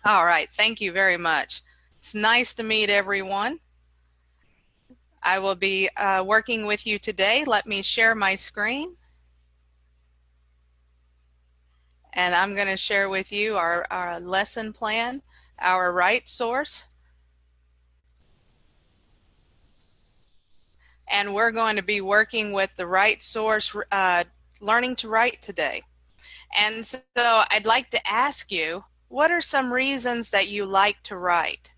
All right, thank you very much. It's nice to meet everyone. I will be working with you today. Let me share my screen. And I'm going to share with you our lesson plan, our right source. And we're going to be working with the right source, learning to write today. And so I'd like to ask you, what are some reasons that you like to write?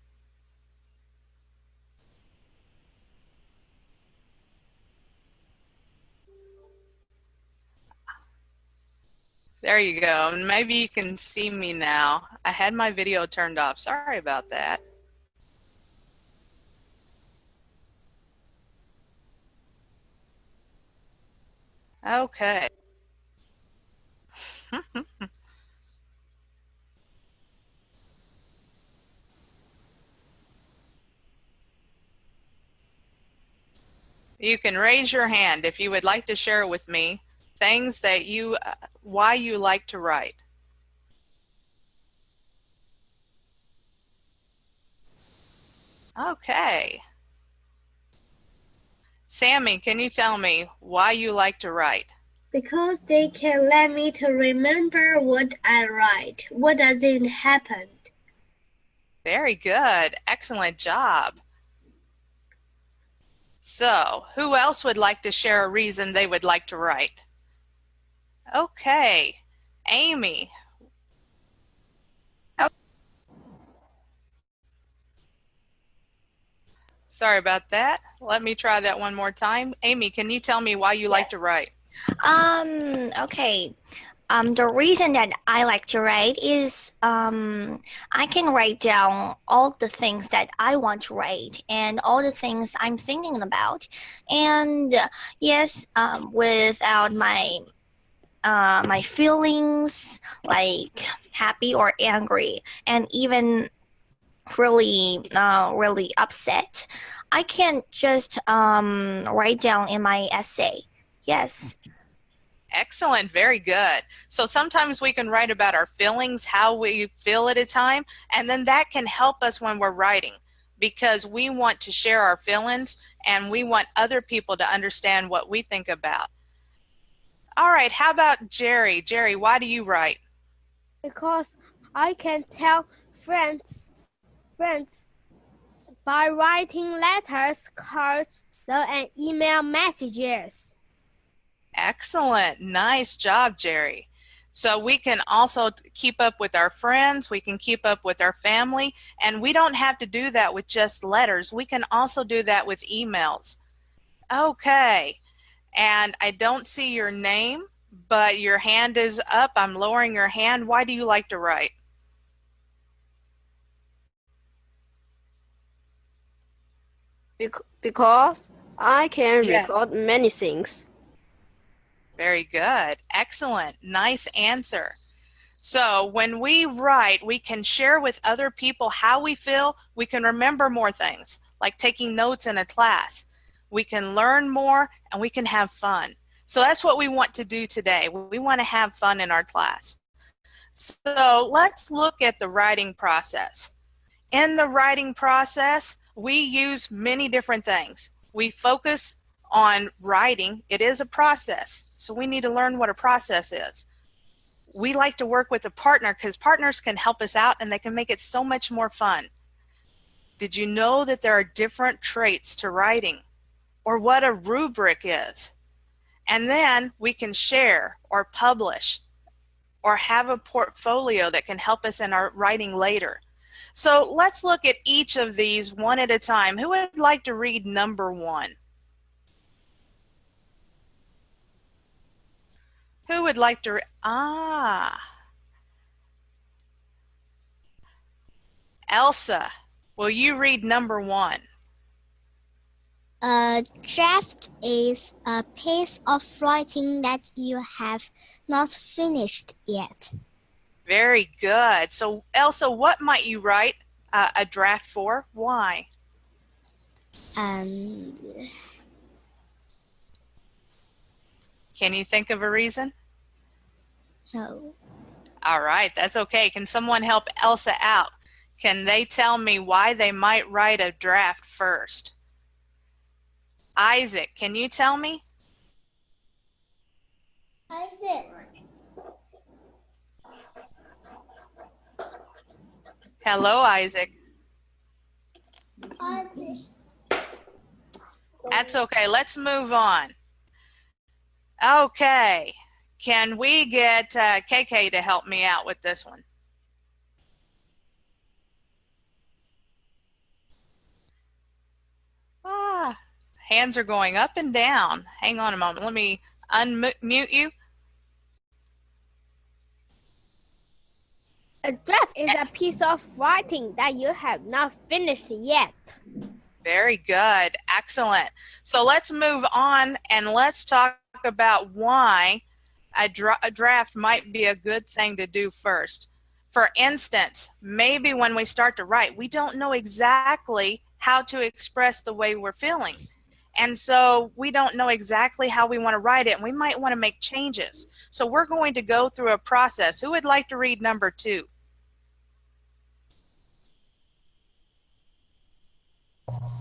There you go. Maybe you can see me now. I had my video turned off. Sorry about that. Okay. You can raise your hand if you would like to share with me things that why you like to write. Okay. Sammy, can you tell me why you like to write? Because they can let me to remember what I write, what doesn't happen. Very good. Excellent job. So, who else would like to share a reason they would like to write? Okay. Amy. Sorry about that. Let me try that one more time. Amy, can you tell me why you like to write? Okay. The reason that I like to write is I can write down all the things that I want to write and all the things I'm thinking about. And yes, without my feelings like happy or angry, and even really upset, I can just write down in my essay. Yes. Excellent, very good. So sometimes we can write about our feelings, how we feel at a time, and then that can help us when we're writing because we want to share our feelings and we want other people to understand what we think about. All right, how about Jerry? Jerry, why do you write? Because I can tell friends by writing letters, cards, and email messages. Excellent, nice job, Jerry. So we can also keep up with our friends, we can keep up with our family, and we don't have to do that with just letters. We can also do that with emails. Okay, and I don't see your name, but your hand is up. I'm lowering your hand. Why do you like to write? Because I can Yes. record many things. Very good. Excellent. Nice answer. So when we write, we can share with other people how we feel. We can remember more things, like taking notes in a class. We can learn more and we can have fun. So that's what we want to do today. We want to have fun in our class. So let's look at the writing process. In the writing process, we use many different things. We focus on writing. It is a process, so we need to learn what a process is. We like to work with a partner because partners can help us out and they can make it so much more fun. Did you know that there are different traits to writing or what a rubric is? And then we can share or publish or have a portfolio that can help us in our writing later. So let's look at each of these one at a time. Who would like to read number 1? Who would like to Elsa, will you read number 1? A draft is a piece of writing that you have not finished yet. Very good. So Elsa, what might you write a draft for? Why? Um, Can you think of a reason? no. All right, that's okay. Can someone help Elsa out? Can they tell me why they might write a draft first? Isaac, can you tell me? Isaac. Hello, Isaac. Isaac. That's okay. Let's move on. Okay. Can we get KK to help me out with this one? Hands are going up and down. Hang on a moment. Let me unmute you. A draft is a piece of writing that you have not finished yet. Very good. Excellent. So let's move on and let's talk about why a draft might be a good thing to do first. For instance, maybe when we start to write, we don't know exactly how to express the way we're feeling. And so we don't know exactly how we want to write it, and we might want to make changes. So we're going to go through a process. Who would like to read number 2?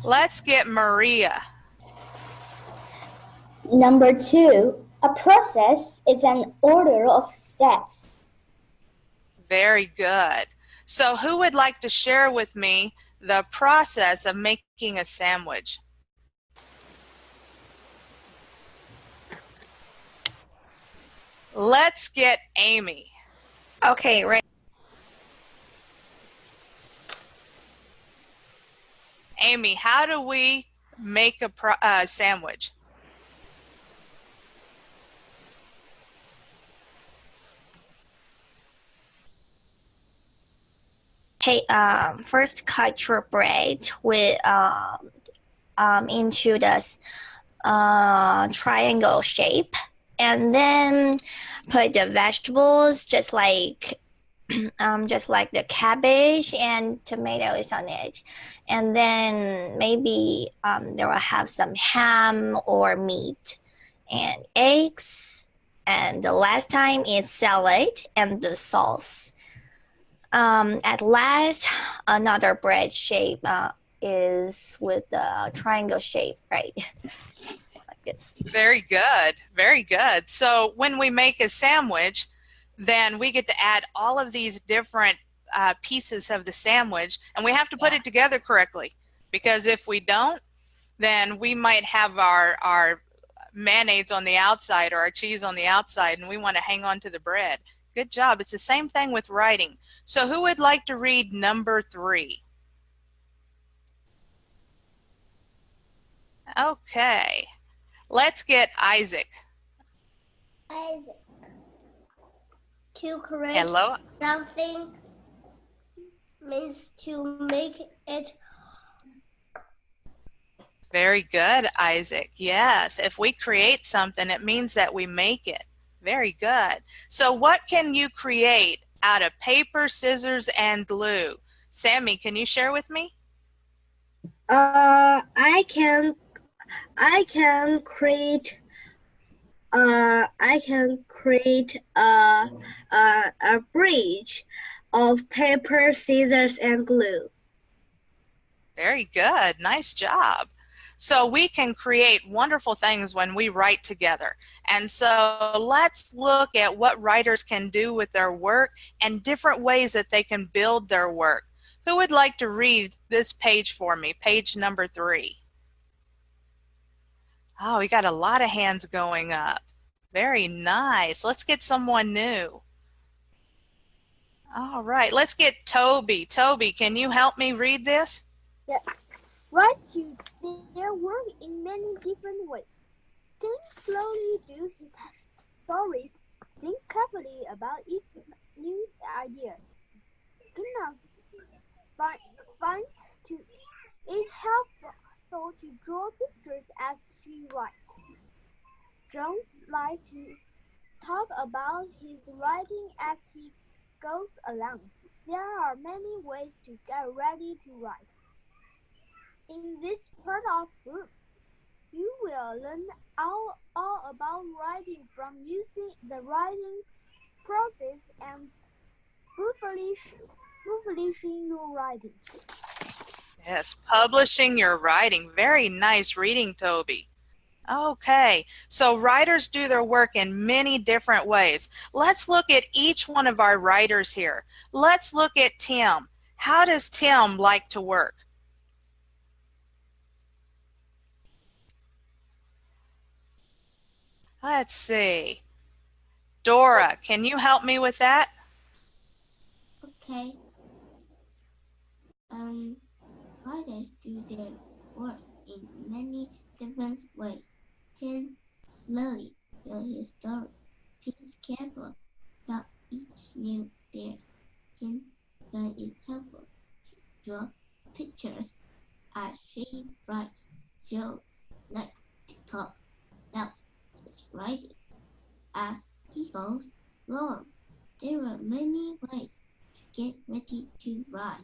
Let's get Maria. Number 2, a process is an order of steps. Very good. So who would like to share with me the process of making a sandwich? Let's get Amy. Okay, right. Amy, how do we make a sandwich? Okay, first cut your bread with into this triangle shape, and then put the vegetables just like the cabbage and tomatoes on it, and then maybe they will have some ham or meat and eggs, and the last time it's salad and the sauce. At last, another bread shape is with the triangle shape, right? Like this. Very good. Very good. So when we make a sandwich, then we get to add all of these different pieces of the sandwich, and we have to put it together correctly, because if we don't, then we might have our mayonnaise on the outside or our cheese on the outside, and we want to hang on to the bread. Good job. It's the same thing with writing. So who would like to read number 3? Okay. Let's get Isaac. Isaac. To create Hello. something means to make it. Very good, Isaac. Yes, if we create something, it means that we make it. Very good. So what can you create out of paper, scissors, and glue? Sammy, can you share with me? I can create a bridge of paper, scissors, and glue. Very good. Nice job. So we can create wonderful things when we write together. And so let's look at what writers can do with their work and different ways that they can build their work. Who would like to read this page for me, page number 3? Oh, we got a lot of hands going up. Very nice. Let's get someone new. All right, let's get Toby. Toby, can you help me read this? Yes. Write their work in many different ways. Think slowly, do his stories. Think carefully about each new idea. Enough finds to it helpful to draw pictures as she writes. Jones likes to talk about his writing as he goes along. There are many ways to get ready to write. In this part of the book, you will learn all about writing, from using the writing process and publishing your writing. Yes, publishing your writing. Very nice reading, Toby. Okay, so writers do their work in many different ways. Let's look at each one of our writers here. Let's look at Tim. How does Tim like to work? Let's see. Dora, can you help me with that? Okay. Writers do their work in many different ways. Tim slowly build his story. He's careful about each new details. Kim find it helpful to draw pictures as she writes. Shows like to talk about his writing as he goes along. There are many ways to get ready to write.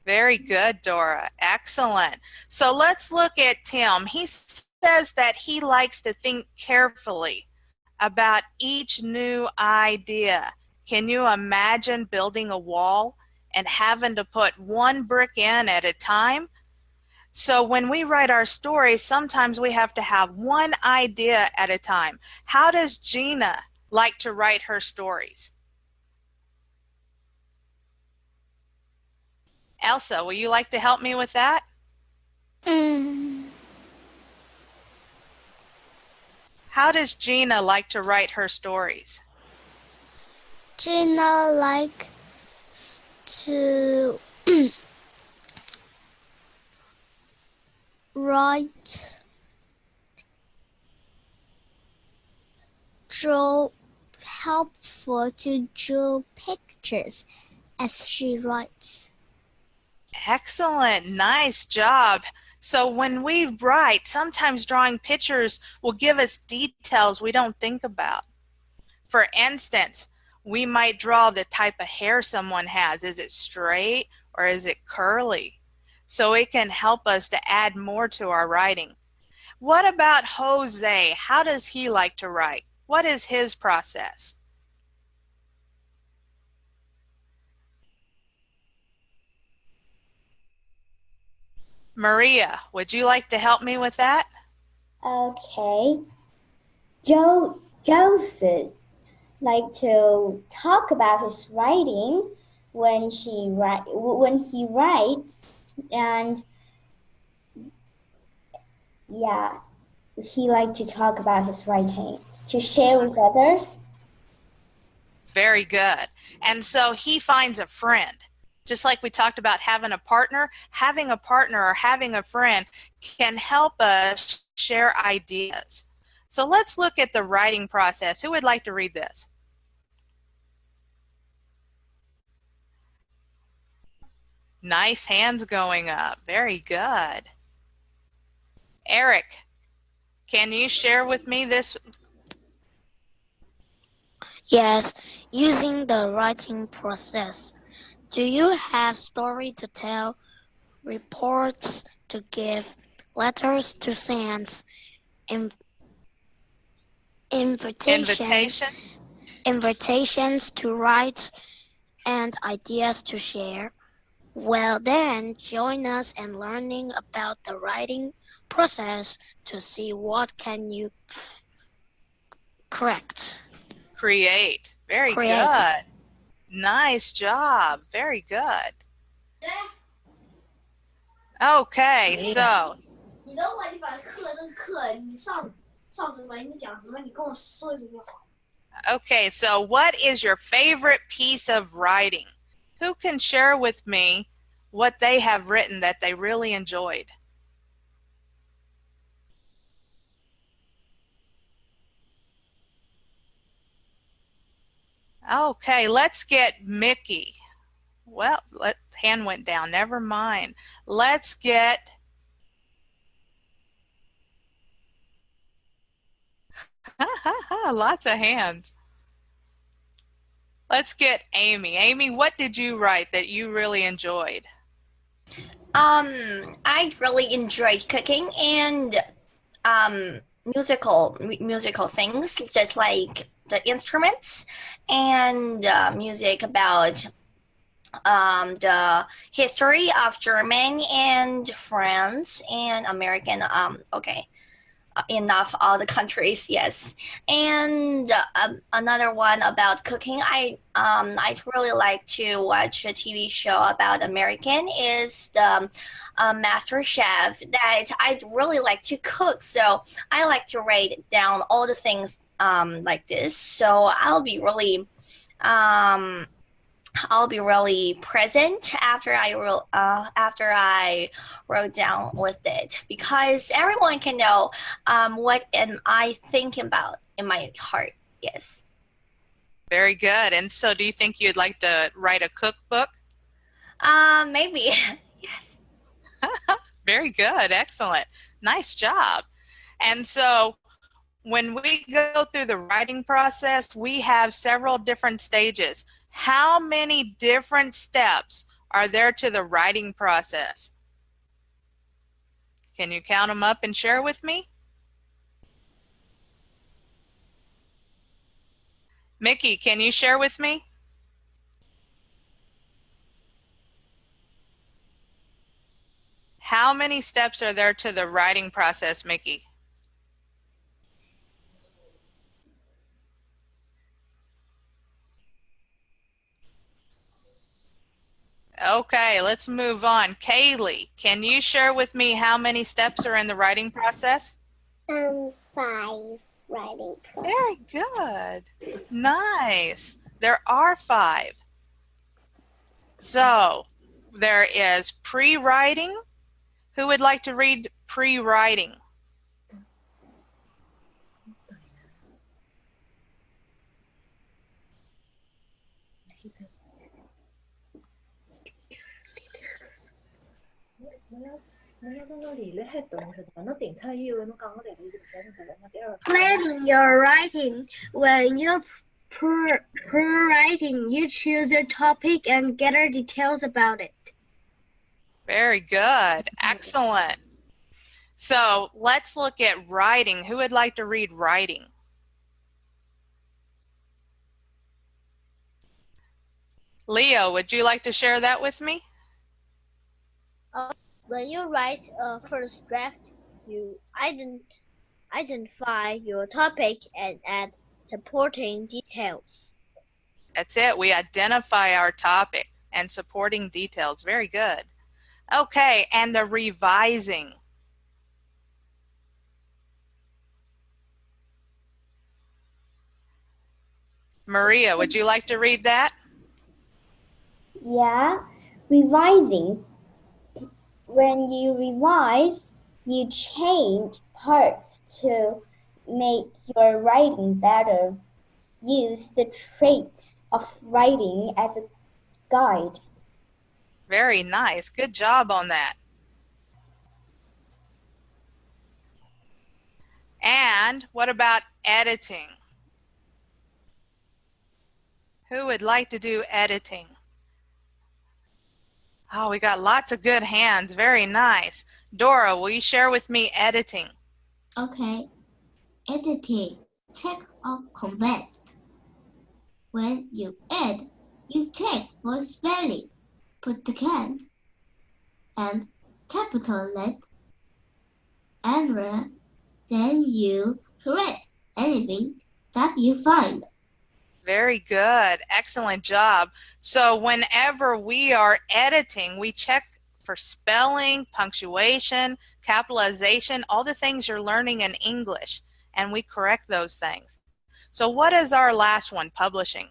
Very good, Dora. Excellent. So let's look at Tim. He says that he likes to think carefully about each new idea. Can you imagine building a wall and having to put one brick in at a time? So when we write our stories, sometimes we have to have one idea at a time. How does Gina like to write her stories? Elsa, will you like to help me with that? How does Gina like to write her stories? Gina likes to write, helpful to draw pictures as she writes. Excellent. Nice job. So when we write, sometimes drawing pictures will give us details we don't think about. For instance, we might draw the type of hair someone has. Is it straight or is it curly? So it can help us to add more to our writing. What about Jose? How does he like to write? What is his process? Maria, would you like to help me with that? Okay. Joseph like to talk about his writing when he writes, and yeah, he like to talk about his writing to share with others. Very good. And so he finds a friend. Just like we talked about having a partner or having a friend can help us share ideas. So let's look at the writing process. Who would like to read this? Nice hands going up. Very good. Eric, can you share with me this? Yes, using the writing process. Do you have story to tell, reports to give, letters to send, invitations to write, and ideas to share? Well then, join us in learning about the writing process to see what can you create. Very good. Nice job. Very good. Okay, so okay, so what is your favorite piece of writing? Who can share with me what they have written that they really enjoyed? Okay, let's get Mickey. Well, hand went down. Never mind. Let's get lots of hands. Let's get Amy. Amy, what did you write that you really enjoyed? I really enjoyed cooking, and musical things, just like the instruments and music about the history of German and France and American. Okay, enough all the countries, yes. And another one about cooking. I'd really like to watch a TV show about American is the Master Chef. That I'd really like to cook, so I like to write down all the things like this. So I'll be really present after I wrote down with it, because everyone can know what am I thinking about in my heart. Yes. Very good. And so do you think you'd like to write a cookbook? Maybe. Yes. Very good. Excellent. Nice job. And so when we go through the writing process, we have several different stages. How many different steps are there to the writing process? Can you count them up and share with me? Mickey, can you share with me? How many steps are there to the writing process, Mickey? Okay, let's move on. Kaylee, can you share with me how many steps are in the writing process? 5 writing process. Very good. Nice. There are 5. So there is pre-writing. Who would like to read pre-writing? Planning your writing. When you're pre-writing, you choose your topic and gather details about it. Very good. Excellent. So let's look at writing. Who would like to read writing? Leo, would you like to share that with me? When you write a first draft, you identify your topic and add supporting details. That's it. We identify our topic and supporting details. Very good. Okay, and the revising. Maria, would you like to read that? Yeah, revising. When you revise, you change parts to make your writing better. Use the traits of writing as a guide. Very nice. Good job on that. And what about editing? Who would like to do editing? Oh, we got lots of good hands. Very nice. Dora, will you share with me editing? Okay. Editing. Check or correct. When you add, you check for spelling. Put the can and capital letter error. Then you correct anything that you find. Very good. Excellent job. So whenever we are editing, we check for spelling, punctuation, capitalization, all the things you're learning in English, and we correct those things. So what is our last one, publishing?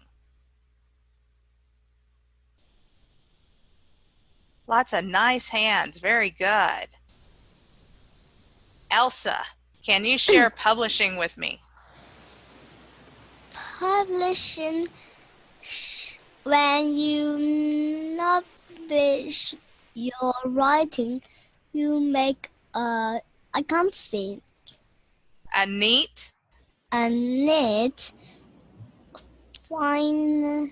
Lots of nice hands. Very good. Elsa, can you share publishing with me? Publishing, when you publish your writing, you make I can't say A neat fine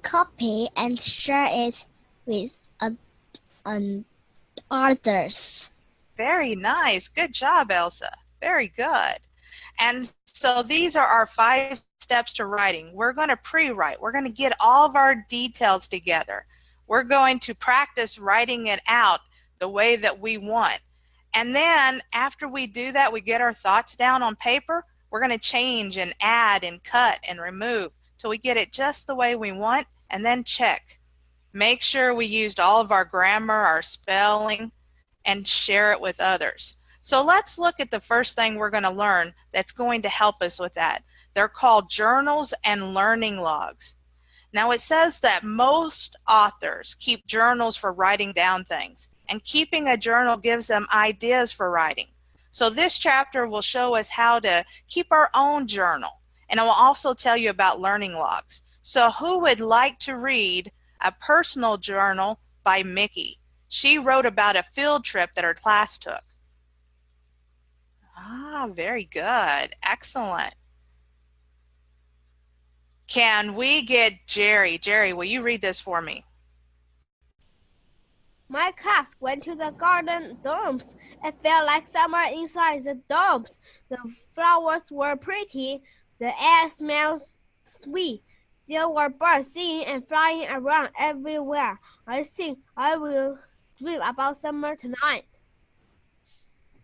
copy and share it with others. Very nice. Good job, Elsa. Very good. And so these are our 5 steps to writing. We're going to pre-write. We're going to get all of our details together. We're going to practice writing it out the way that we want. And then after we do that, we get our thoughts down on paper. We're going to change and add and cut and remove till we get it just the way we want, and then check. Make sure we used all of our grammar, our spelling, and share it with others. So let's look at the first thing we're going to learn that's going to help us with that. They're called journals and learning logs. Now it says that most authors keep journals for writing down things, and keeping a journal gives them ideas for writing. So this chapter will show us how to keep our own journal, and it will also tell you about learning logs. So who would like to read a personal journal by Mickey? She wrote about a field trip that her class took. Ah, very good. Excellent. Can we get Jerry? Jerry, will you read this for me? My class went to the garden domes. It felt like summer inside the domes. The flowers were pretty. The air smelled sweet. There were birds singing and flying around everywhere. I think I will dream about summer tonight.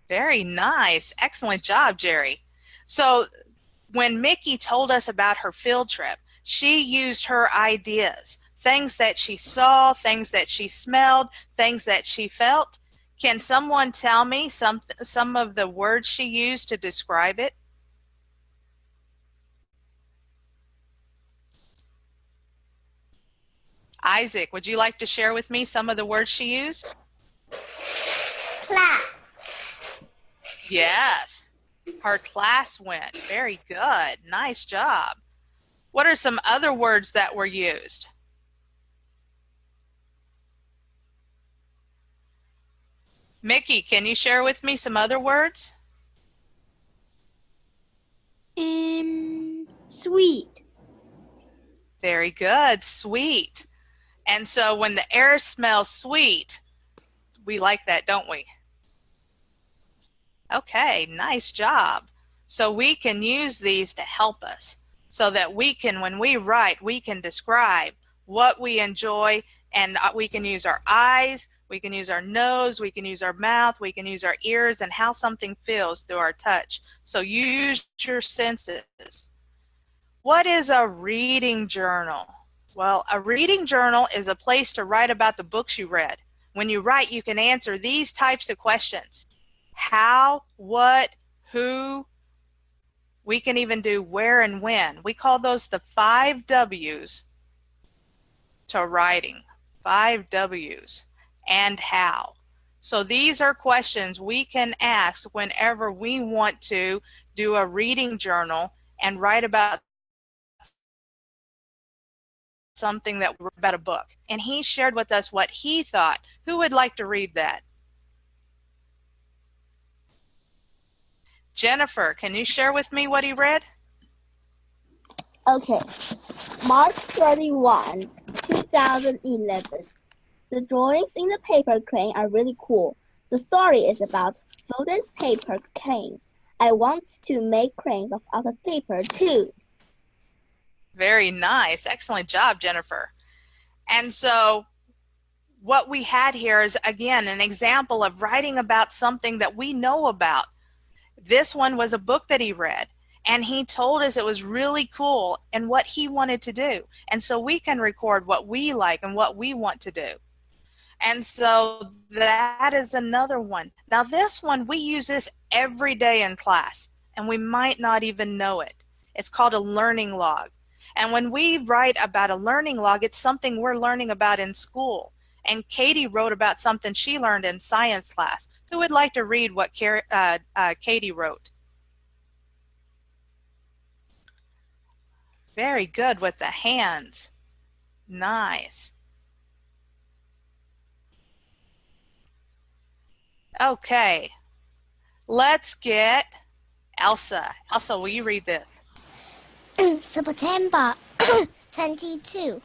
Very nice. Excellent job, Jerry. So when Mickey told us about her field trip, she used her ideas, things that she saw, things that she smelled, things that she felt. Can someone tell me some of the words she used to describe it? Isaac, would you like to share with me some of the words she used? Class. Yes, her class went. Very good. Nice job. What are some other words that were used? Mickey, can you share with me some other words? Sweet. Very good. Sweet. And so when the air smells sweet, we like that, don't we? Okay, nice job. So we can use these to help us so that we can, when we write, we can describe what we enjoy, and we can use our eyes, we can use our nose, we can use our mouth, we can use our ears, and how something feels through our touch. So you use your senses. What is a reading journal? Well, a reading journal is a place to write about the books you read. When you write, you can answer these types of questions. How, what, who. We can even do where and when. We call those the 5 W's to writing. 5 W's. And how. So these are questions we can ask whenever we want to do a reading journal and write about something that about a book. And he shared with us what he thought. Who would like to read that? Jennifer, can you share with me what he read? Okay. March 31, 2011. The drawings in the paper crane are really cool. The story is about folded paper cranes. I want to make cranes of other paper too. Very nice. Excellent job, Jennifer. And so what we had here is, again, an example of writing about something that we know about. This one was a book that he read, and he told us it was really cool and what he wanted to do. And so we can record what we like and what we want to do. And so that is another one. Now this one, we use this every day in class, and we might not even know it. It's called a learning log. And when we write about a learning log, it's something we're learning about in school. And Katie wrote about something she learned in science class. Who would like to read what Katie wrote? Very good with the hands. Nice. Okay, let's get Elsa. Elsa, will you read this? September 22,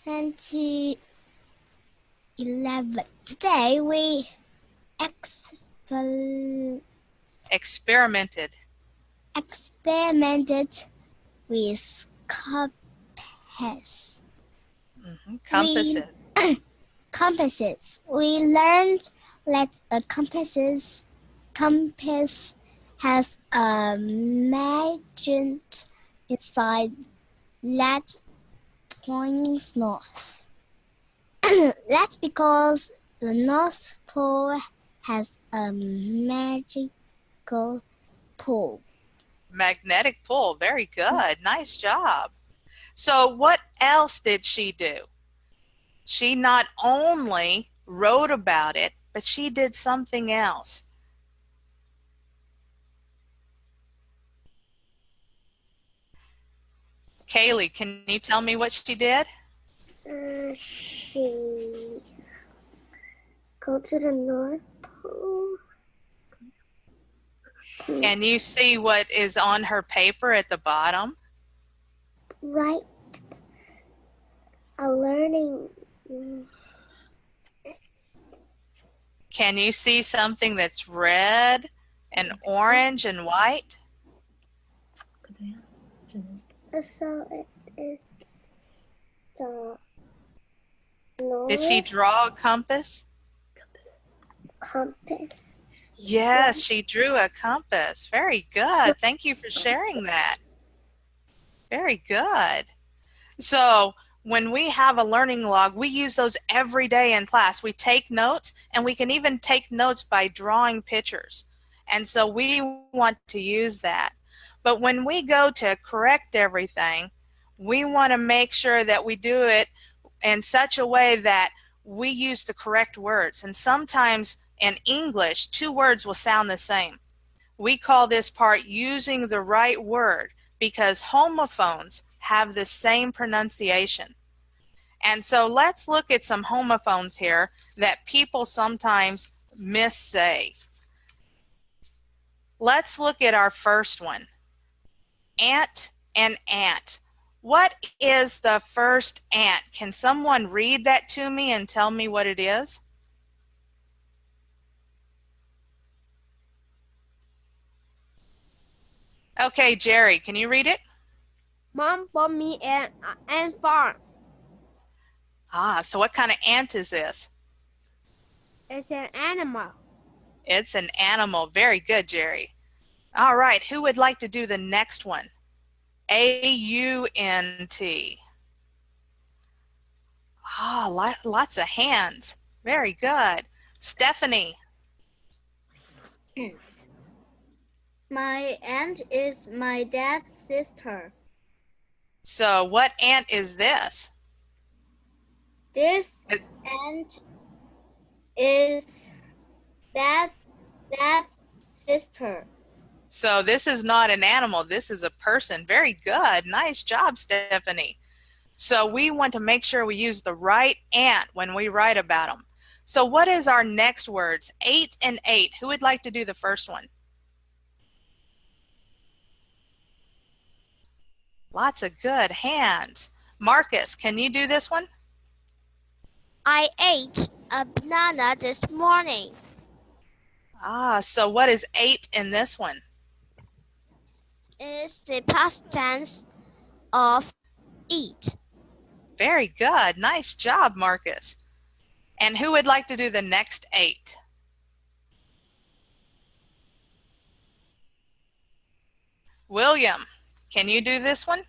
2011. Today we experimented experimented with compass. Compasses. Compasses. We learned that a compass has a magnet inside that points north. That's because the North Pole has a magical pull. Magnetic pull. Very good. Nice job. So what else did she do? She not only wrote about it, but she did something else. Kaylee, can you tell me what she did? She go to the North Pole. Can you see what is on her paper at the bottom? Right. A learning. Can you see something that's red and orange and white? So it is the North Did she draw a compass? compass. Yes, she drew a compass. Very good. Thank you for sharing that. Very good. So when we have a learning log, we use those every day in class. We take notes, and we can even take notes by drawing pictures. And so we want to use that. But when we go to correct everything, we want to make sure that we do it in such a way that we use the correct words. And sometimes in English, two words will sound the same. We call this part using the right word because homophones have the same pronunciation. And so let's look at some homophones here that people sometimes missay. Let's look at our first one. Ant and ant. What is the first ant? Can someone read that to me and tell me what it is? Okay, Jerry, can you read it? Mom bought me an ant farm. So what kind of ant is this? It's an animal. It's an animal. Very good, Jerry. All right, who would like to do the next one? A-U-N-T. Lots of hands. Very good. Stephanie. My aunt is my dad's sister. So what ant is this? This aunt is dad's sister. So this is not an animal, this is a person. Very good. Nice job, Stephanie. So we want to make sure we use the right ant when we write about them. So what is our next words? 8 and 8. Who would like to do the first one? Lots of good hands. Marcus, can you do this one? I ate a banana this morning. So what is 8 in this one? It's the past tense of eat. Very good. Nice job, Marcus. And who would like to do the next 8? William, can you do this one?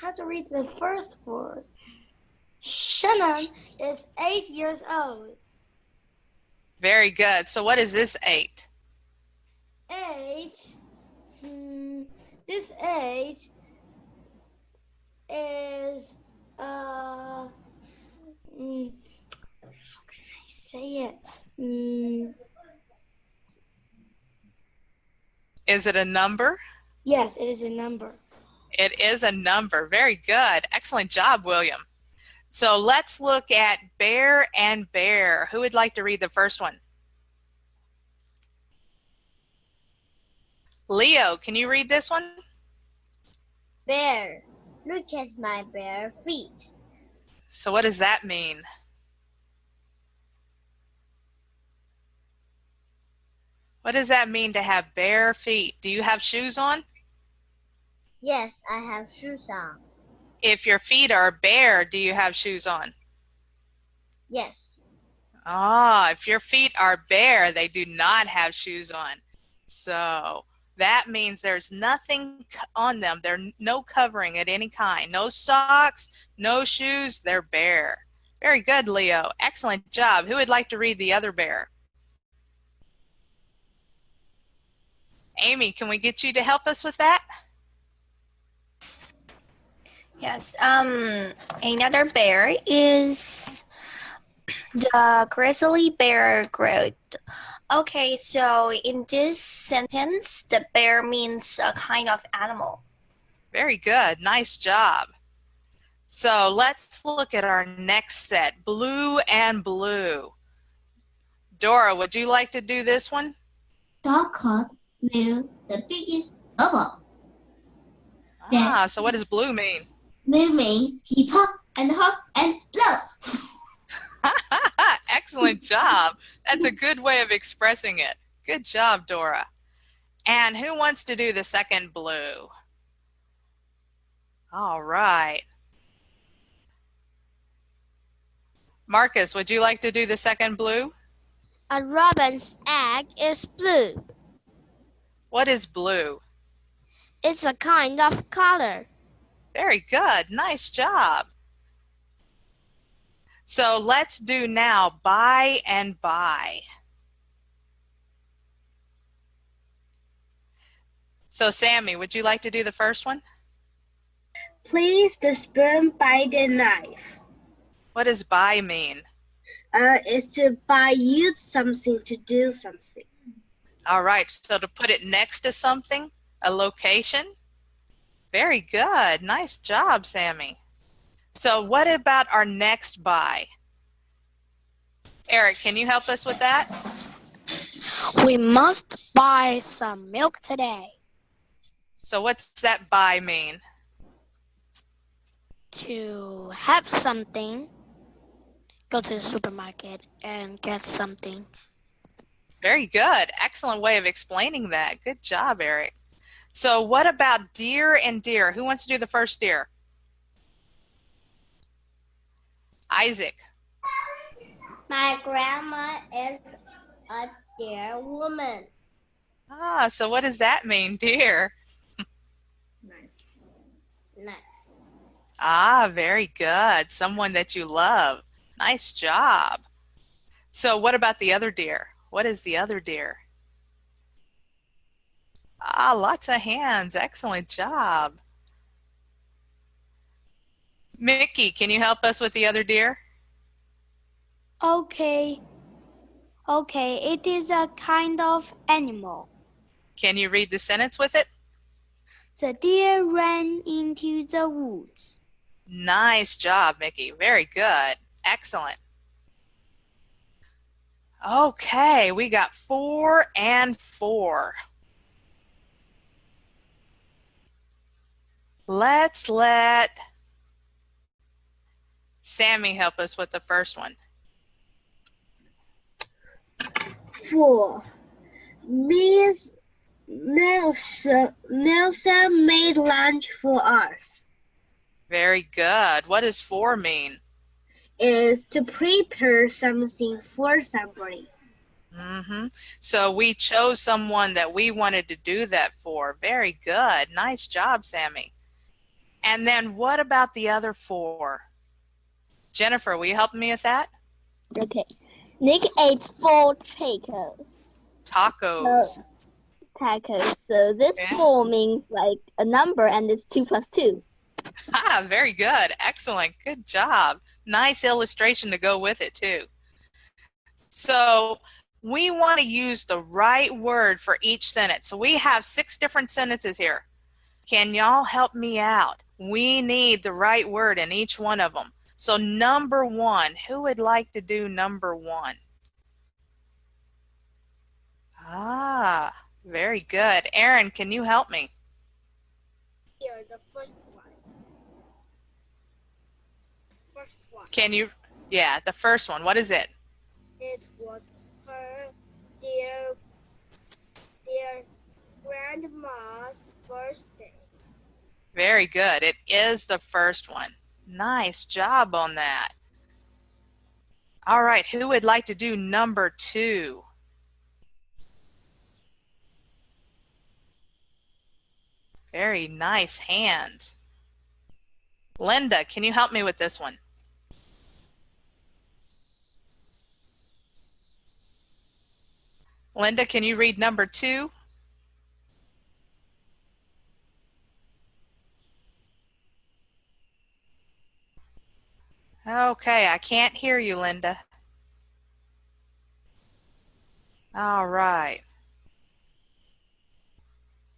How to read the first word. Shannon is 8 years old. Very good. So what is this 8? 8. This 8 is how can I say it? Is it a number? Yes, it is a number. It is a number. Very good. Excellent job, William. So let's look at bear and bear. Who would like to read the first one? Leo, can you read this one? Bear. Look at my bare feet. So what does that mean? What does that mean to have bare feet? Do you have shoes on? Yes, I have shoes on. If your feet are bare, do you have shoes on? Yes. Ah, if your feet are bare, they do not have shoes on. So that means there's nothing on them. There's no covering at any kind. No socks, no shoes, they're bare. Very good, Leo. Excellent job. Who would like to read the other bear? Amy, can we get you to help us with that? Yes. Another bear is the grizzly bear growled. Okay, so in this sentence, the bear means a kind of animal. Very good. Nice job. So let's look at our next set, blue and blue. Dora, would you like to do this one? Dog called Blue the biggest of all. Ah, so what does blue mean? Blue means he pop and hop and blow. Excellent job. That's a good way of expressing it. Good job, Dora. And who wants to do the second blue? All right. Marcus, would you like to do the second blue? A robin's egg is blue. What is blue? It's a kind of color. Very good. Nice job. So let's do now by and by. So Sammy, would you like to do the first one? Place the spoon by the knife. What does by mean? Is to use something to do something. All right, so to put it next to something, a location. Very good. Nice job, Sammy. So what about our next by? Eric, can you help us with that? We must buy some milk today. So what's that by mean? To have something, go to the supermarket and get something. Very good. Excellent way of explaining that. Good job, Eric. So what about deer and deer? Who wants to do the first deer? Isaac. My grandma is a dear woman. Ah, so what does that mean, deer? Nice. Ah, very good. Someone that you love. Nice job. So what about the other deer? What is the other deer? Ah, lots of hands. Excellent job. Mickey, can you help us with the other deer? Okay, it is a kind of animal. Can you read the sentence with it? The deer ran into the woods. Nice job, Mickey. Very good. Excellent. Okay, we got 4 and 4. Let's let Sammy help us with the first one. 4. Miss Nelson made lunch for us. Very good. What does 4 mean? Is to prepare something for somebody. So we chose someone that we wanted to do that for. Very good. Nice job, Sammy. And then what about the other 4? Jennifer, will you help me with that? Okay. Nick ate 4 tacos. Tacos. Tacos. So this 4 means like a number, and it's 2 plus 2. Ah, very good. Excellent. Good job. Nice illustration to go with it, too. So we want to use the right word for each sentence. So we have 6 different sentences here. Can y'all help me out? We need the right word in each one of them. So number 1, who would like to do number 1? Ah, very good. Aaron, can you help me? Here, the first one. First one. Can you? Yeah, the first one. What is it? It was her dear their grandma's birthday. Very good. It is the first one. Nice job on that. All right, who would like to do number 2? Very nice hands. Linda, can you help me with this one? Linda, can you read number 2? Okay, I can't hear you, Linda. All right.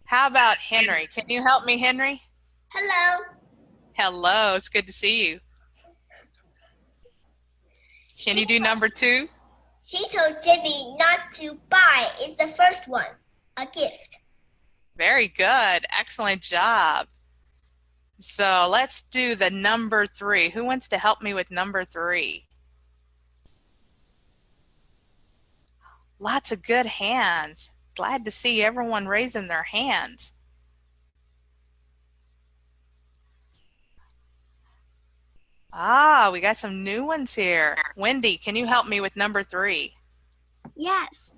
How about Henry? Can you help me, Henry? Hello. Hello, it's good to see you. Can you do number 2? She told Jimmy not to buy. It's the first one. A gift. Very good. Excellent job. So let's do the number 3. Who wants to help me with number 3? Lots of good hands. Glad to see everyone raising their hands. Ah, we got some new ones here. Wendy, can you help me with number 3? Yes.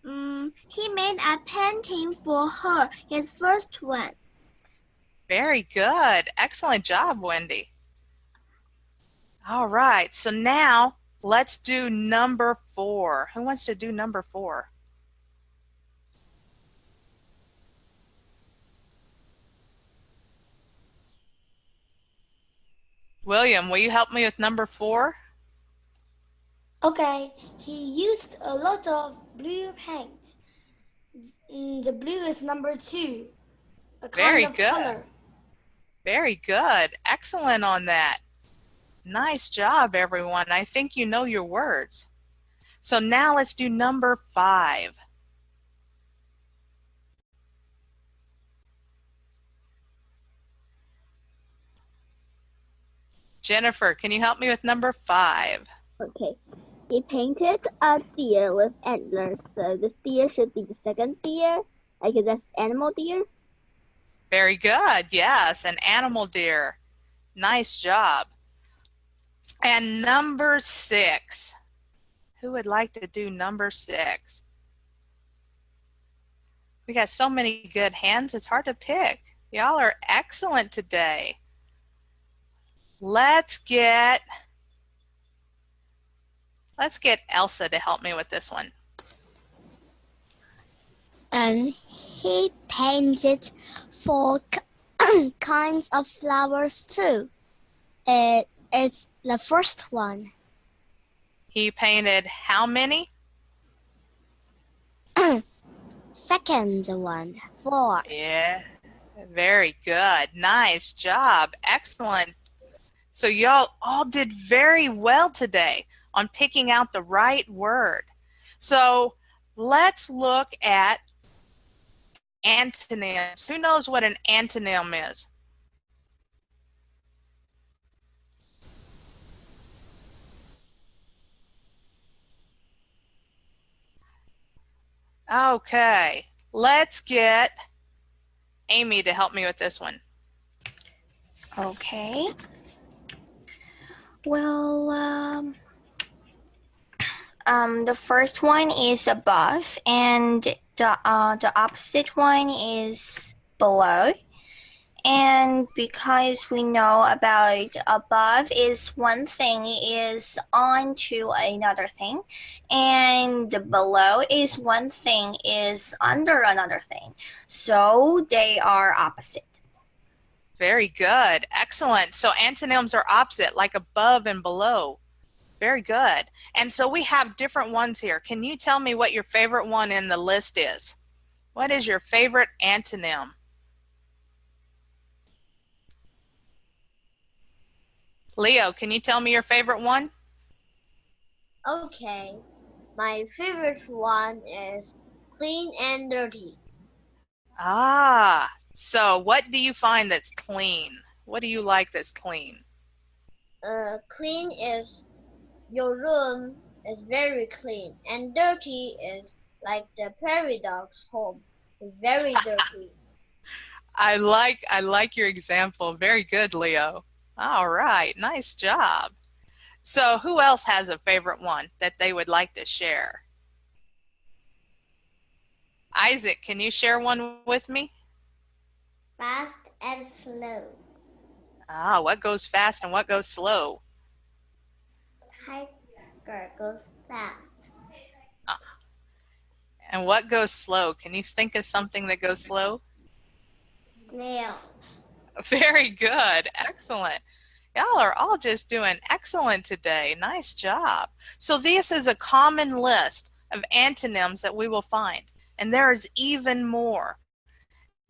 He made a painting for her, his first one. Very good. Excellent job, Wendy. All right, so now let's do number 4. Who wants to do number 4? William, will you help me with number 4? Okay, he used a lot of blue paint. The blue is number 2. A kind Very of good. color. Very good. Excellent on that. Nice job, everyone. I think you know your words. So now let's do number 5. Jennifer, can you help me with number 5? Okay. He painted a deer with antlers, so this deer should be the second deer. I guess that's animal deer. Very good. Yes, an animal deer. Nice job. And number 6. Who would like to do number 6? We got so many good hands, it's hard to pick. Y'all are excellent today. Let's get Elsa to help me with this one. And he painted 4 kinds of flowers too. It's the first one. He painted how many? Second one, 4. Yeah, very good. Nice job. Excellent. So y'all all did very well today on picking out the right word. So let's look at antonyms. Who knows what an antonym is? Okay, let's get Amy to help me with this one. Okay. Well, the first one is above, and the opposite one is below. And because we know about above is one thing is on to another thing, and below is one thing is under another thing. So they are opposite. Very good. Excellent. So antonyms are opposite, like above and below. Very good. And so we have different ones here. Can you tell me what your favorite one in the list is? What is your favorite antonym? Leo, can you tell me your favorite one? Okay. My favorite one is clean and dirty. Ah, so what do you find that's clean? What do you like that's clean? Clean is your room is very clean, and dirty is like the prairie dog's home. It's very dirty. I like your example. Very good, Leo. All right, nice job. So who else has a favorite one that they would like to share? Isaac, can you share one with me? Fast and slow. Ah, what goes fast and what goes slow? Tiger goes fast. And what goes slow? Can you think of something that goes slow? Snail. Very good. Excellent. Y'all are all just doing excellent today. Nice job. So this is a common list of antonyms that we will find. And there is even more.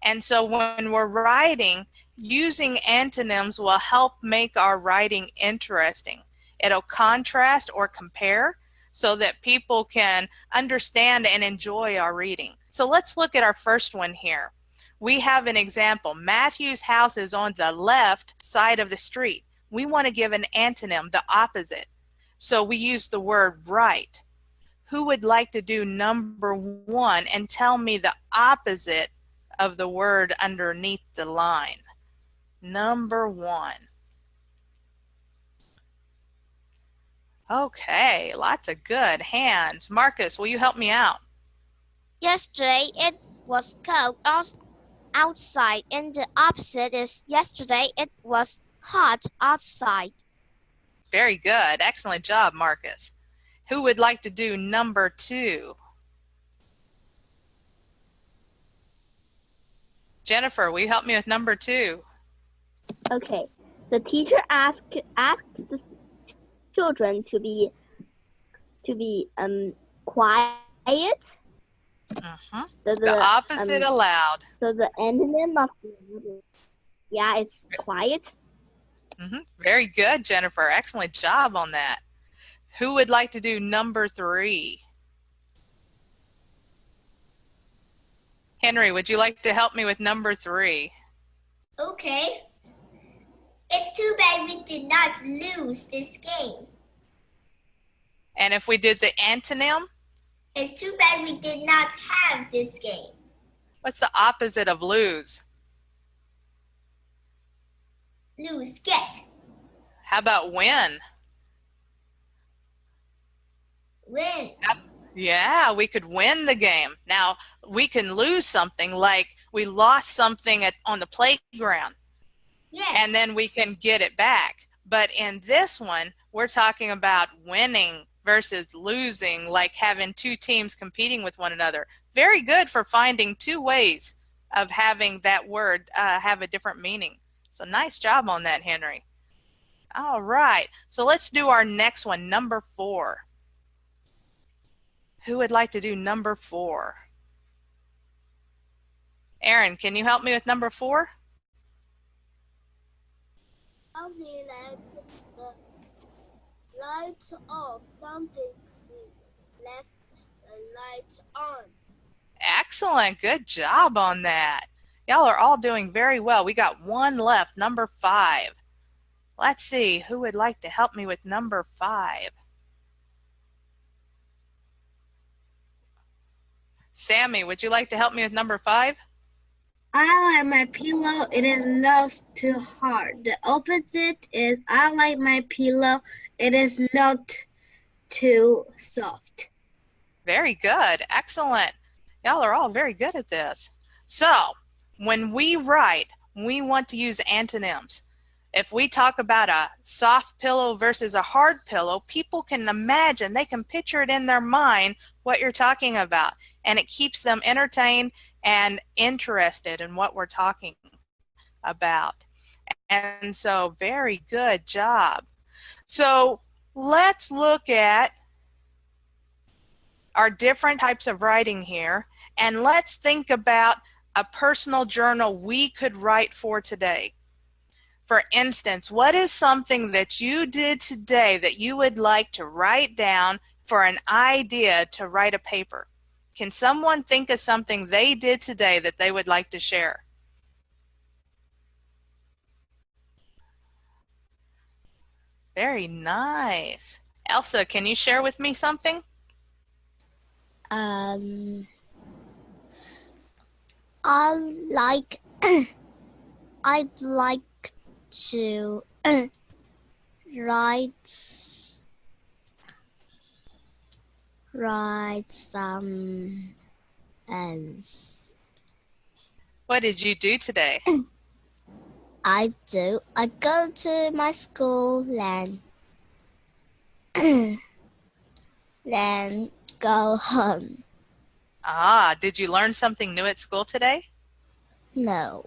And so when we're writing, using antonyms will help make our writing interesting. It'll contrast or compare so that people can understand and enjoy our reading. So let's look at our first one here. We have an example. Matthew's house is on the left side of the street. We want to give an antonym, the opposite. So we use the word right. Who would like to do number 1 and tell me the opposite of the word underneath the line? Number 1. Okay, lots of good hands. Marcus, will you help me out? Yesterday it was cold outside, and the opposite is yesterday it was hot outside. Very good. Excellent job, Marcus. Who would like to do number 2? Jennifer, will you help me with number 2? Okay. The teacher asked the children to be quiet. The opposite allowed. So the antonym of it's quiet. Very good, Jennifer. Excellent job on that. Who would like to do number 3? Henry, would you like to help me with number 3? Okay. It's too bad we did not lose this game. And if we did the antonym? It's too bad we did not have this game. What's the opposite of lose? Lose, get. How about win? Win. Yeah, we could win the game. Now, we can lose something, like we lost something on the playground. Yes. And then we can get it back. But in this one, we're talking about winning versus losing, like having 2 teams competing with one another. Very good for finding 2 ways of having that word have a different meaning. So nice job on that, Henry. All right, so let's do our next one, number 4. Who would like to do number 4? Aaron, can you help me with number 4? Something left the light off. Something left the light on. Excellent. Good job on that. Y'all are all doing very well. We got 1 left, number 5. Let's see, who would like to help me with number 5? Sammy, would you like to help me with number 5? I like my pillow. It is not too hard. The opposite is I like my pillow. It is not too soft. Very good. Excellent. Y'all are all very good at this. So, when we write, we want to use antonyms. If we talk about a soft pillow versus a hard pillow, people can imagine, they can picture it in their mind what you're talking about, and it keeps them entertained and interested in what we're talking about. And so, very good job. So, let's look at our different types of writing here, and let's think about a personal journal we could write for today. For instance, what is something that you did today that you would like to write down for an idea to write a paper? Can someone think of something they did today that they would like to share? Very nice. Elsa, can you share with me something? I like I'd like to write some ends. What did you do today? I go to my school then go home. Ah, did you learn something new at school today? No.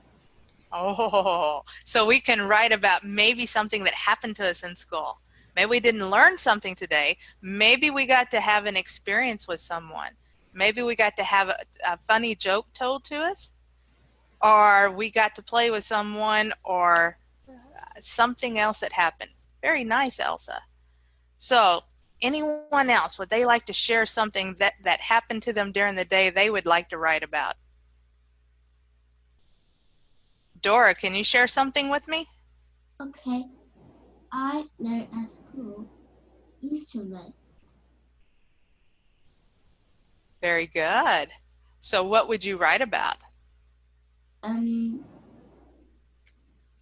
Oh, so we can write about maybe something that happened to us in school. Maybe we didn't learn something today. Maybe we got to have an experience with someone. Maybe we got to have a funny joke told to us, or we got to play with someone, or something else that happened. Very nice, Elsa. So anyone else, would they like to share something that happened to them during the day they would like to write about? Dora, can you share something with me? Okay. I learned at school instrument. Very good. So what would you write about?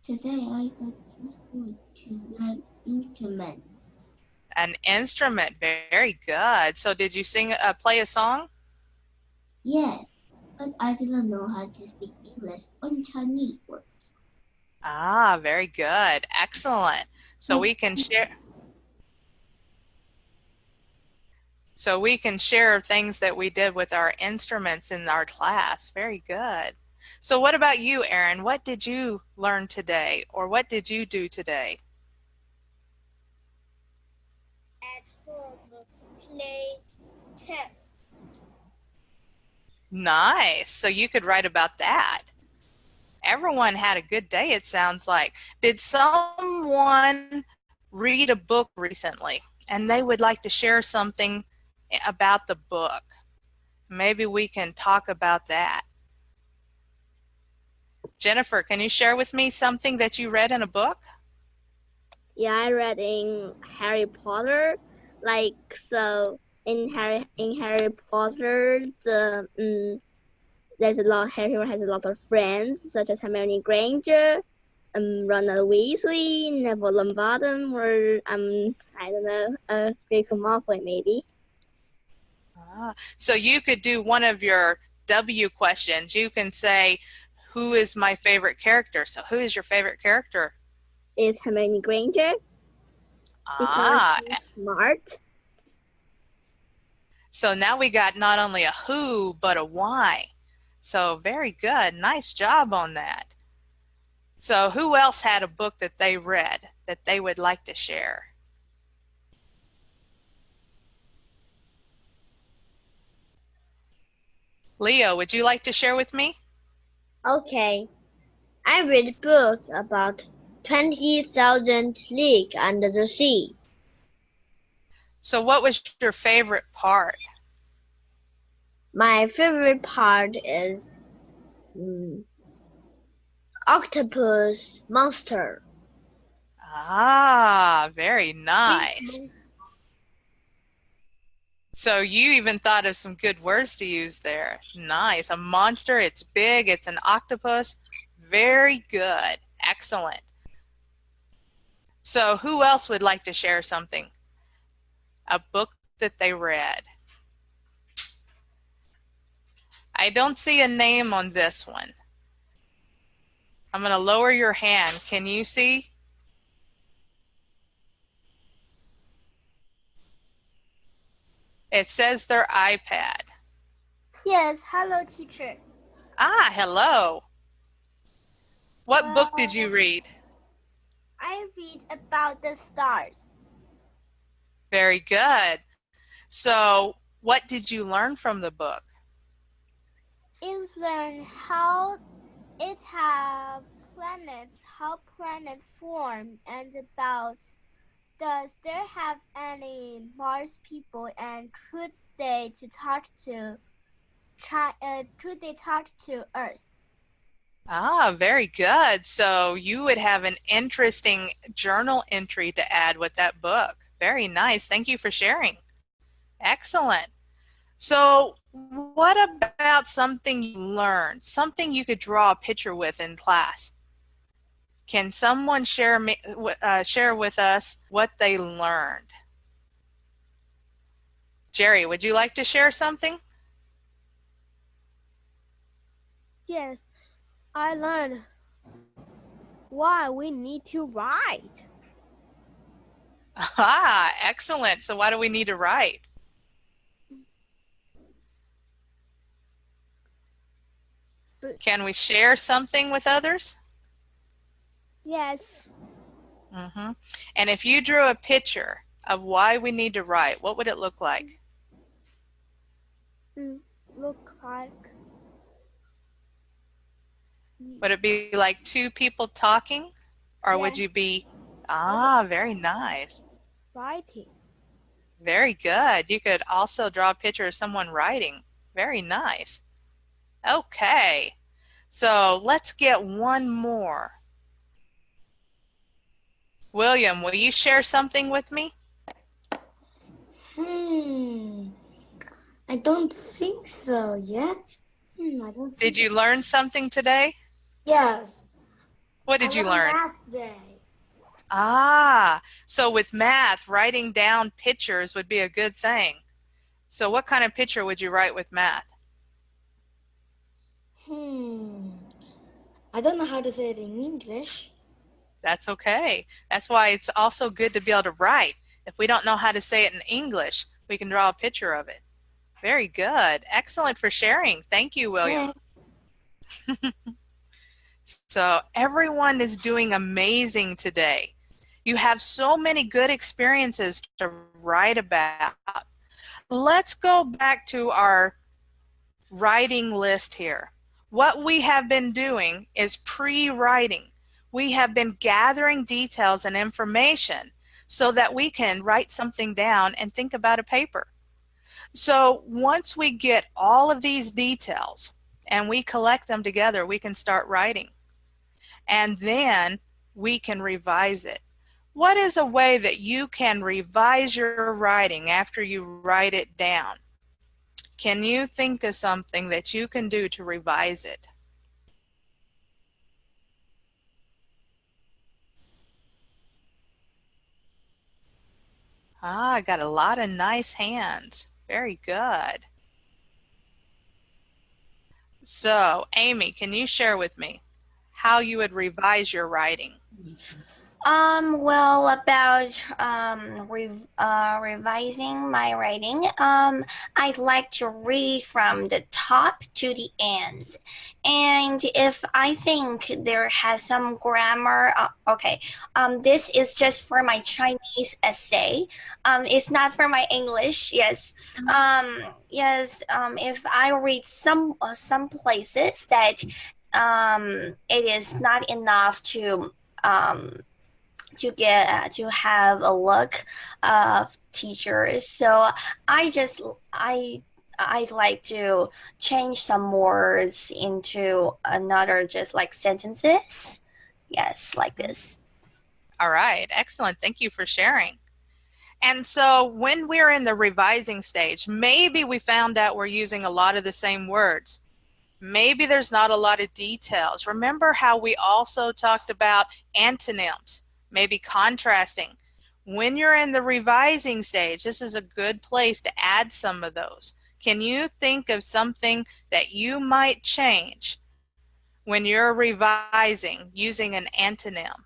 Today I go to school to learn instruments. An instrument. Very good. So did you play a song? Yes, but I didn't know how to speak English, only Chinese words. Ah, very good. Excellent. So we can share. So we can share things that we did with our instruments in our class. Very good. So what about you, Erin? What did you learn today, or what did you do today? At home, play chess. Nice. So you could write about that. Everyone had a good day, it sounds like. Did someone read a book recently and they would like to share something about the book? Maybe we can talk about that. Jennifer, can you share with me something that you read in a book? Yeah, I read in Harry Potter. So in Harry Potter, there's Harry has a lot of friends, such as Hermione Granger, Ronald Weasley, Neville Longbottom, or I don't know, Draco Malfoy maybe. So you could do one of your W questions. You can say, who is my favorite character? So who is your favorite character? Is Hermione Granger. Because she's smart. So now we got not only a who, but a why. So very good. Nice job on that. So who else had a book that they read that they would like to share? Leo, would you like to share with me? Okay. I read a book about 20,000 Leagues Under the Sea. So what was your favorite part? My favorite part is octopus monster. Ah, very nice. So you even thought of some good words to use there. Nice. A monster, it's big, it's an octopus. Very good. Excellent. So who else would like to share something? A book that they read. I don't see a name on this one. I'm going to lower your hand. Can you see? It says their iPad. Yes, hello, teacher. Ah, hello. What book did you read? I read about the stars. Very good. So what did you learn from the book? It learned how it have planets, how planets form, and about does there have any Mars people, and could they talk to Earth? Ah, very good. So you would have an interesting journal entry to add with that book. Very nice. Thank you for sharing. Excellent. So what about something you learned, something you could draw a picture with in class? Can someone share with us what they learned? Jerry, would you like to share something? Yes, I learned why we need to write. Ah, excellent. So why do we need to write? Can we share something with others? Yes. And if you drew a picture of why we need to write, what would it look like? Look like. Would it be like two people talking? Or would you be, very nice. Writing. Very good. You could also draw a picture of someone writing. Very nice. Okay. So let's get one more. William, will you share something with me? I don't think so yet. I don't think Did you learn something today? Yes. What did you learn? Math today. Ah, so with math, writing down pictures would be a good thing. So what kind of picture would you write with math? I don't know how to say it in English. That's okay. That's why it's also good to be able to write. If we don't know how to say it in English, we can draw a picture of it. Very good. Excellent for sharing. Thank you, William. So everyone is doing amazing today. You have so many good experiences to write about. Let's go back to our writing list here. What we have been doing is pre-writing. We have been gathering details and information so that we can write something down and think about a paper. So once we get all of these details and we collect them together, we can start writing. And then we can revise it. What is a way that you can revise your writing after you write it down? Can you think of something that you can do to revise it? I got a lot of nice hands. Very good. So, Amy, can you share with me how you would revise your writing? Well, about revising my writing, I'd like to read from the top to the end. And if I think there has some grammar, this is just for my Chinese essay. It's not for my English. Yes. If I read some places that it is not enough to have a look of teachers, so I'd like to change some words into another, just like sentences. Yes, like this. All right, excellent. Thank you for sharing. And so when we're in the revising stage, maybe we found out we're using a lot of the same words. Maybe there's not a lot of details. Remember how we also talked about antonyms, maybe contrasting. When you're in the revising stage, this is a good place to add some of those. Can you think of something that you might change when you're revising using an antonym?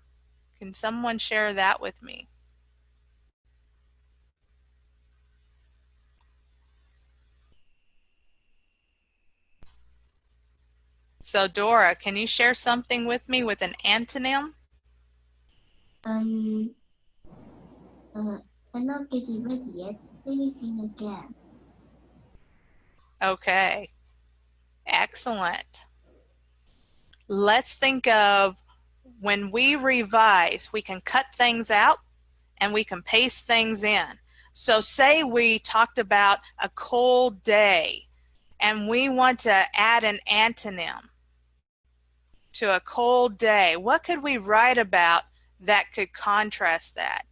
Can someone share that with me? So Dora, can you share something with me with an antonym? I'm not getting ready yet. Let me think again. Okay, excellent. Let's think of when we revise, we can cut things out and we can paste things in. So say we talked about a cold day and we want to add an antonym to a cold day. What could we write about that could contrast that?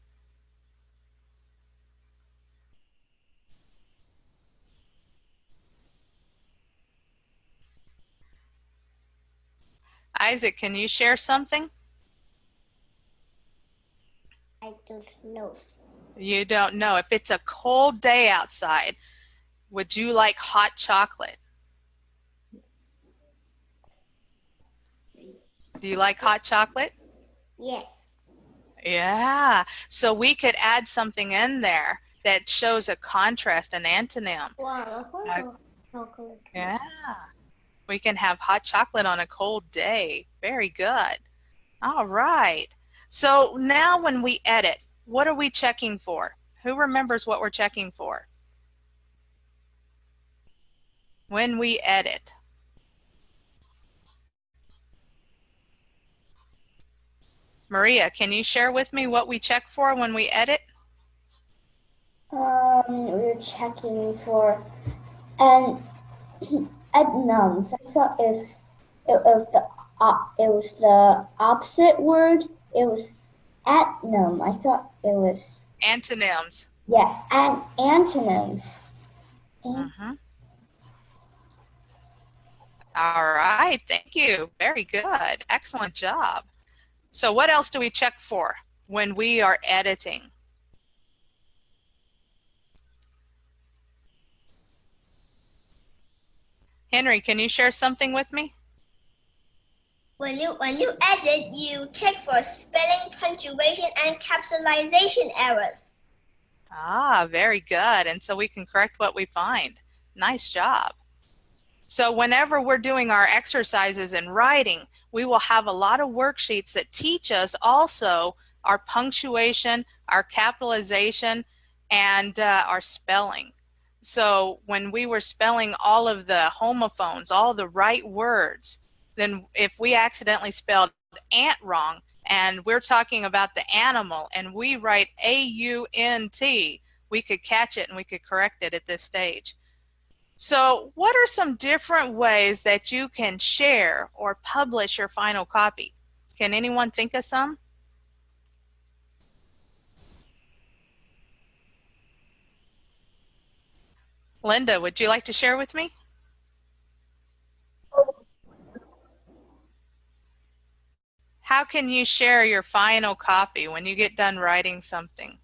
Isaac, can you share something? I don't know. You don't know. If it's a cold day outside, would you like hot chocolate? Do you like hot chocolate? Yes. Yeah. So we could add something in there that shows a contrast, an antonym. Yeah. We can have hot chocolate on a cold day. Very good. All right. So now when we edit, what are we checking for? Who remembers what we're checking for? When we edit. Maria, can you share with me what we check for when we edit? We're checking for adnouns. I thought it was the opposite word. It was adnoun. I thought it was Antonyms. yeah, and antonyms. Mm-hmm. All right, thank you. Very good. Excellent job. So what else do we check for when we are editing? Henry, can you share something with me? When you edit, you check for spelling, punctuation, and capitalization errors. Ah, very good. And so we can correct what we find. Nice job. So whenever we're doing our exercises in writing, we will have a lot of worksheets that teach us also our punctuation, our capitalization, and our spelling. So when we were spelling all of the homophones, all the right words, then if we accidentally spelled ant wrong, and we're talking about the animal, and we write A-U-N-T, we could catch it and we could correct it at this stage. So what are some different ways that you can share or publish your final copy? Can anyone think of some? Linda, would you like to share with me? How can you share your final copy when you get done writing something?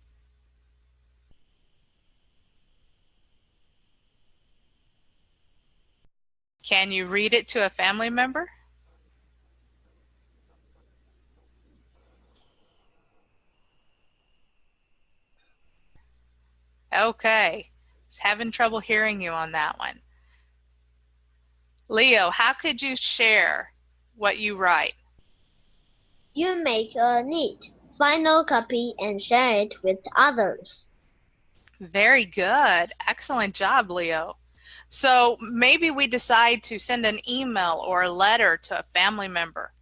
Can you read it to a family member? Okay, I was having trouble hearing you on that one. Leo, how could you share what you write? You make a neat final copy and share it with others. Very good. Excellent job, Leo. So maybe we decide to send an email or a letter to a family member.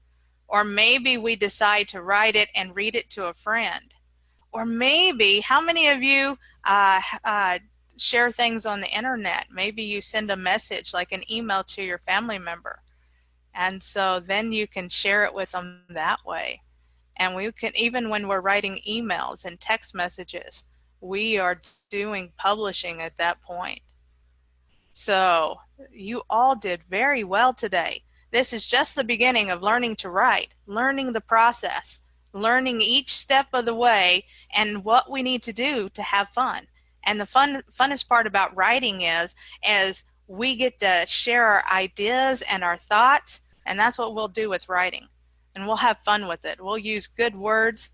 Or maybe we decide to write it and read it to a friend. Or maybe, how many of you share things on the internet? Maybe you send a message like an email to your family member. And so then you can share it with them that way. And we can, even when we're writing emails and text messages, we are doing publishing at that point. So you all did very well today. This is just the beginning of learning to write, learning the process, learning each step of the way and what we need to do to have fun. And the funnest part about writing is we get to share our ideas and our thoughts, and that's what we'll do with writing. And we'll have fun with it. We'll use good words,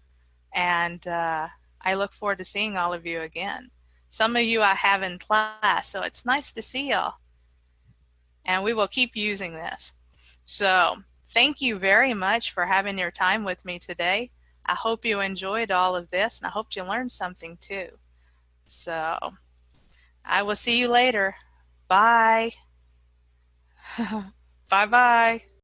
and I look forward to seeing all of you again. Some of you I have in class, so it's nice to see y'all. And we will keep using this. So thank you very much for having your time with me today. I hope you enjoyed all of this, and I hope you learned something too. So I will see you later. Bye. Bye-bye.